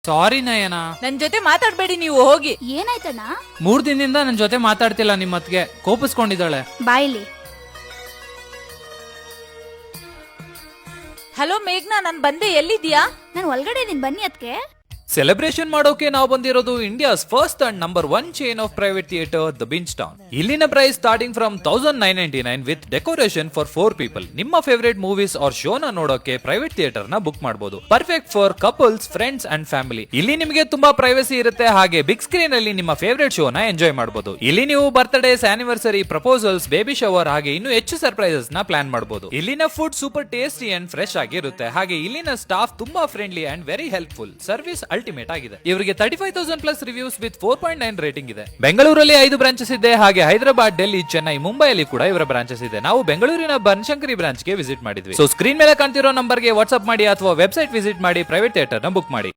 ಸಾರಿ ನಯನ. ನನ್ ಜೊತೆ ಮಾತಾಡ್ಬೇಡಿ, ನೀವು ಹೋಗಿ. ಏನಾಯ್ತಣ್ಣ? 3 ದಿನದಿಂದ ನನ್ ಜೊತೆ ಮಾತಾಡ್ತಿಲ್ಲ. ನಿಮ್ಮತ್ಗೆ ಕೋಪಿಸ್ಕೊಂಡಿದ್ದಾಳೆ. ಬಾಯ್ಲಿ. ಹಲೋ ಮೇಘ್ನಾ, ನಾನ್ ಬಂದೆ, ಎಲ್ಲಿದ್ಯಾ? ನಾನು ಒಳಗಡೆ ಇದೀನಿ, ಬನ್ನಿ ಅದಕ್ಕೆ. ಸೆಲೆಬ್ರೇಷನ್ ಮಾಡೋಕೆ ನಾವು ಬಂದಿರೋದು India's first and number 1 chain of private theatre the Binge Town. ಇಲ್ಲಿನ price starting from 1999 with decoration for 4 people. ನಿಮ್ಮ ಫೇವರೇಟ್ ಮೂವೀಸ್ ಆರ್ ಶೋನ ನೋಡೋಕೆ ಪ್ರೈವೇಟ್ ಥಿಯೇಟರ್ ನ ಬುಕ್ ಮಾಡಬಹುದು. Perfect for couples, friends and family. ಇಲ್ಲಿ ನಿಮಗೆ ತುಂಬಾ ಪ್ರೈವಸಿ ಇರುತ್ತೆ, ಹಾಗೆ ಬಿಗ್ ಸ್ಕ್ರೀನ್ ಅಲ್ಲಿ ನಿಮ್ಮ ಫೇವರೇಟ್ ಶೋನ ಎಂಜಾಯ್ ಮಾಡಬಹುದು. ಇಲ್ಲಿ ನೀವು birthdays, anniversary, proposals, baby shower ಹಾಗೆ ಇನ್ನೂ ಹೆಚ್ಚು ಸರ್ಪ್ರೈಸಸ್ ನ ಪ್ಲಾನ್ ಮಾಡಬಹುದು. ಇಲ್ಲಿನ food super tasty and fresh ಆಗಿರುತ್ತೆ. ಹಾಗೆ ಇಲ್ಲಿನ ಸ್ಟಾಫ್ ತುಂಬಾ friendly and very helpful. Service ultimate ಆಗಿದೆ. ಇವರಿಗೆ 35,000 ಪ್ಲಸ್ ರಿವ್ಯೂಸ್ ವಿತ್ 4.9 ರೇಟಿಂಗ್ ಇದೆ. ಬೆಂಗಳೂರಲ್ಲಿ 5 ಬ್ರಾಂಚಸ್ ಇದೆ. ಹಾಗೆ ಹೈದರಾಬಾದ್, ಡೆಲ್ಲಿ, ಚೆನ್ನೈ, ಮುಂಬೈಯಲ್ಲಿ ಕೂಡ ಇವರ ಬ್ರಾಂಚಸ್ ಇದೆ. ನಾವು ಬೆಂಗಳೂರಿನ ಬನಶಂಕರಿ ಬ್ರಾಂಚ್ ಗೆ ವಿಸಿಟ್ ಮಾಡಿದ್ವಿ. ಸೊ ಸ್ಕ್ರೀನ್ ಮೇಲೆ ಕಾಣ್ತಿರೋ ನಂಬರ್ ಗೆ ವಾಟ್ಸ್ಆಪ್ ಮಾಡಿ ಅಥವಾ ವೆಬ್ಸೈಟ್ ವಿಸಿಟ್ ಮಾಡಿ ಪ್ರೈವೇಟ್ ಥಿಯೇಟರ್ ನ ಬುಕ್ ಮಾಡಿ.